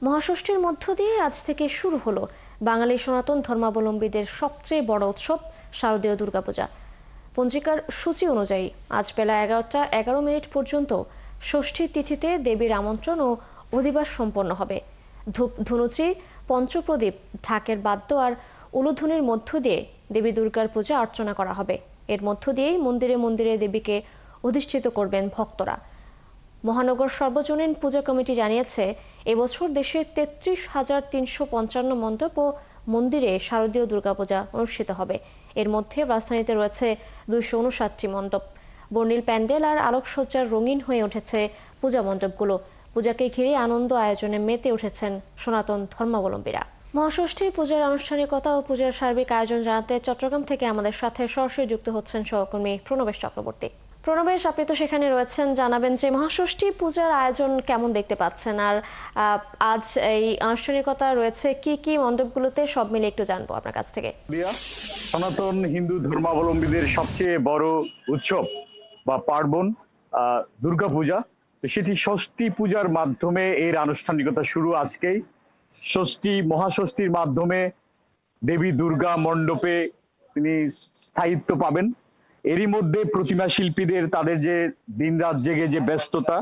মহাষষ্ঠীর মধ্য দিয়ে আজ থেকে শুরু হলো বাঙালি সনাতন ধর্মাবলম্বীদের সবচেয়ে বড় উৎসব শারদীয় দুর্গাপূজা। পঞ্জিকার সূচি অনুযায়ী আজ বেলা 11টা 11 মিনিট পর্যন্ত ষষ্ঠী তিথিতে দেবীর আমন্ত্রণ ও অধিবাস সম্পন্ন হবে। ধূপ ধুনুচি, পঞ্চপ্রদীপ, ঢাকের বাদ্য আর উলুধ্বনির মধ্য দিয়ে দেবী দুর্গার পূজা অর্চনা করা হবে। এর মধ্য দিয়েই মন্দিরে মন্দিরে দেবীকে অধিষ্ঠিত করবেন ভক্তরা। মহানগর সর্বজনীন পূজা কমিটি জানিয়েছে, এবছর দেশে 33,355 মণ্ডপ ও মন্দিরে শারদীয় দুর্গাপূজা অনুষ্ঠিত হবে। এর মধ্যে রাজধানীতে রয়েছে 259টি মণ্ডপ। বর্ণিল প্যান্ডেল আর আলোকসজ্জার রঙিন হয়ে উঠেছে পূজা মণ্ডপগুলো। পূজাকে ঘিরে আনন্দ আয়োজনে মেতে উঠেছেন সনাতন ধর্মাবলম্বীরা। মহাষষ্ঠীর পূজার আনুষ্ঠানিকতা ও পূজার সার্বিক আয়োজন জানাতে চট্টগ্রাম থেকে আমাদের সাথে সরাসরি যুক্ত হচ্ছেন সহকর্মী প্রণবেশ চক্রবর্তী। প্রণবেশ, আপনি তো সেখানে রয়েছেন, জানাবেন যে মহাষষ্ঠী পূজার আয়োজন কেমন দেখতে পাচ্ছেন, আর আজ এই আনুষ্ঠানিকতা রয়েছে কি কি মণ্ডপগুলোতে, সব মিলে একটু জানবো আপনার কাছ থেকে। সনাতন হিন্দু ধর্মাবলম্বীদের সবচেয়ে বড় উৎসব বা পার্বণ দুর্গাপূজা, সেটি ষষ্ঠী পূজার মাধ্যমে এর আনুষ্ঠানিকতা শুরু আজকেই। মহাষষ্ঠীর মাধ্যমে দেবী দুর্গা মণ্ডপে তিনি স্থায়িত্ব পাবেন। এরই মধ্যে প্রতিমা শিল্পীদের তাদের যে দিনরাত জেগে যে ব্যস্ততা,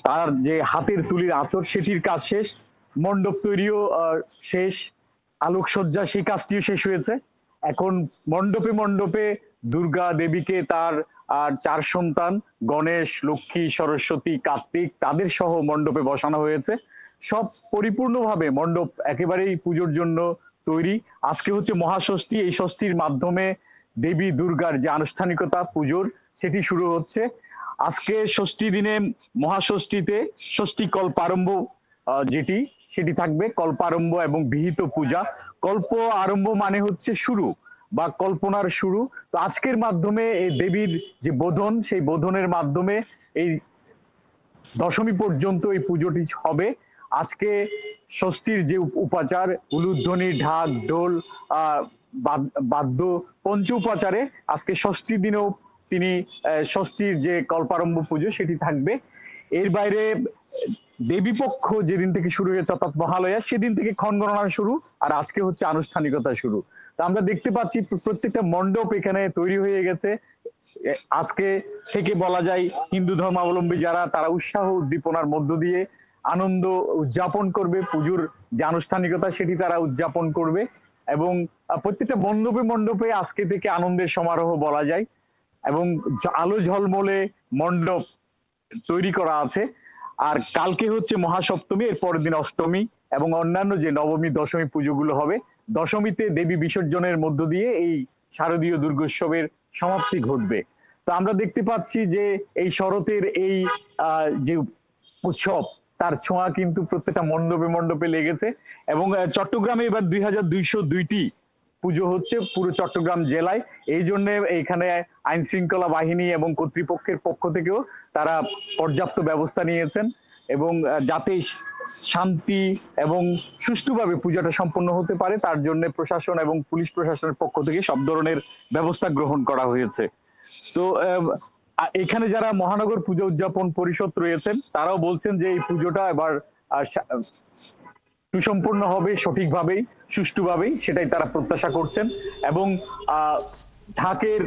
তার যে হাতের তুলির আঁচড় সেটির কাজ শেষ, মণ্ডপ তৈরিও শেষ, আলোকসজ্জা সেই কাজটিও শেষ হয়েছে। এখন মণ্ডপে মণ্ডপে দুর্গা দেবীকে তার আর 4 সন্তান গণেশ, লক্ষ্মী, সরস্বতী, কার্তিক তাদের সহ মণ্ডপে বসানো হয়েছে। সব পরিপূর্ণভাবে মণ্ডপ একেবারেই পুজোর জন্য তৈরি। আজকে হচ্ছে মহাষষ্ঠী, এই ষষ্ঠীর মাধ্যমে দেবী দুর্গার যে আনুষ্ঠানিকতা পুজোর সেটি শুরু হচ্ছে। আজকে ষষ্ঠী দিনে মহাষষ্ঠীতে ষষ্ঠী কল্পারম্ভ সেটি থাকবে, কল্পারম্ভ এবং বিহিত পূজা। কল্প আরম্ভ মানে হচ্ছে শুরু বা কল্পনার শুরু। তো আজকের মাধ্যমে এই দেবীর যে বোধন, সেই বোধনের মাধ্যমে এই দশমী পর্যন্ত এই পুজোটি হবে। আজকে ষষ্ঠীর যে উপাচার, উলুধ্বনি, ঢাক, ঢোল, বাদ্য, পঞ্চ উপাচারে আজকে ষষ্ঠীর দিনেও তিনি ষষ্ঠীর যে কল্পারম্ভ পুজো সেটি থাকবে। এর বাইরে দেবীপক্ষ যেদিন থেকে শুরু হয়েছে অর্থাৎ মহালয়া, সেদিন থেকে ক্ষণগণনা শুরু, আর আজকে হচ্ছে আনুষ্ঠানিকতা শুরু। তা আমরা দেখতে পাচ্ছি প্রত্যেকটা মণ্ডপ এখানে তৈরি হয়ে গেছে। আজকে থেকে বলা যায় হিন্দু ধর্মাবলম্বী যারা, তারা উৎসাহ উদ্দীপনার মধ্য দিয়ে আনন্দ উদযাপন করবে। পুজোর যে আনুষ্ঠানিকতা সেটি তারা উদযাপন করবে এবং প্রত্যেকটা মণ্ডপে মণ্ডপে আজকে থেকে আনন্দের সমারোহ বলা যায় এবং আলো ঝলমলে মণ্ডপ তৈরি করা আছে। আর কালকে হচ্ছে মহাসপ্তমী, এর পরের দিন অষ্টমী এবং অন্যান্য যে নবমী দশমী পুজোগুলো হবে। দশমীতে দেবী বিসর্জনের মধ্য দিয়ে এই শারদীয় দুর্গোৎসবের সমাপ্তি ঘটবে। তো আমরা দেখতে পাচ্ছি যে এই শরতের এই যে উৎসব, তার ছোঁয়া কিন্তু প্রত্যেকটা মণ্ডপে মণ্ডপে লেগেছে এবং চট্টগ্রামে এবার 2202টি পুজো হচ্ছে পুরো চট্টগ্রাম জেলায়। এই জন্য এখানে আইন শৃঙ্খলা বাহিনী এবং কর্তৃপক্ষের পক্ষ থেকেও তারা পর্যাপ্ত ব্যবস্থা নিয়েছেন এবং যাতে শান্তি এবং সুষ্ঠুভাবে পূজাটা সম্পন্ন হতে পারে তার জন্য প্রশাসন এবং পুলিশ প্রশাসনের পক্ষ থেকে সব ধরনের ব্যবস্থা গ্রহণ করা হয়েছে। তো এখানে যারা মহানগর পূজা উদযাপন পরিষদ রয়েছেন তারাও বলছেন যে এই পুজোটা এবার সুসম্পন্ন হবে, সঠিকভাবেই সুষ্ঠুভাবেই, সেটাই তারা প্রত্যাশা করছেন। এবং ঢাকের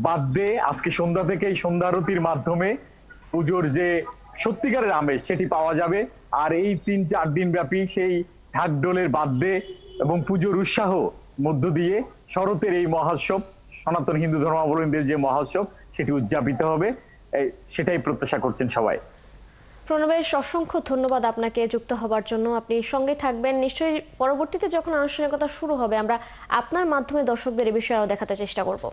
বাদ্যে আজকে সন্ধ্যা থেকেই সন্ধ্যারতির মাধ্যমে পুজোর যে সত্যিকারের আমেজ সেটি পাওয়া যাবে। আর এই 3-4 দিন ব্যাপী সেই ঢাক ঢোলের বাদ্যে এবং পুজোর উৎসাহ মধ্য দিয়ে শরতের এই মহোৎসব, সনাতন হিন্দু ধর্মাবলম্বীদের যে মহোৎসব সেটি উদযাপিত হবে, সেটাই প্রত্যাশা করছেন সবাই। প্রণবেশ, অসংখ্য ধন্যবাদ আপনাকে যুক্ত হবার জন্য। আপনি সঙ্গে থাকবেন নিশ্চয়ই। পরবর্তীতে যখন আনুষ্ঠানিকতা শুরু হবে আমরা আপনার মাধ্যমে দর্শকদের এই বিষয়ে আরো দেখাতে চেষ্টা করব।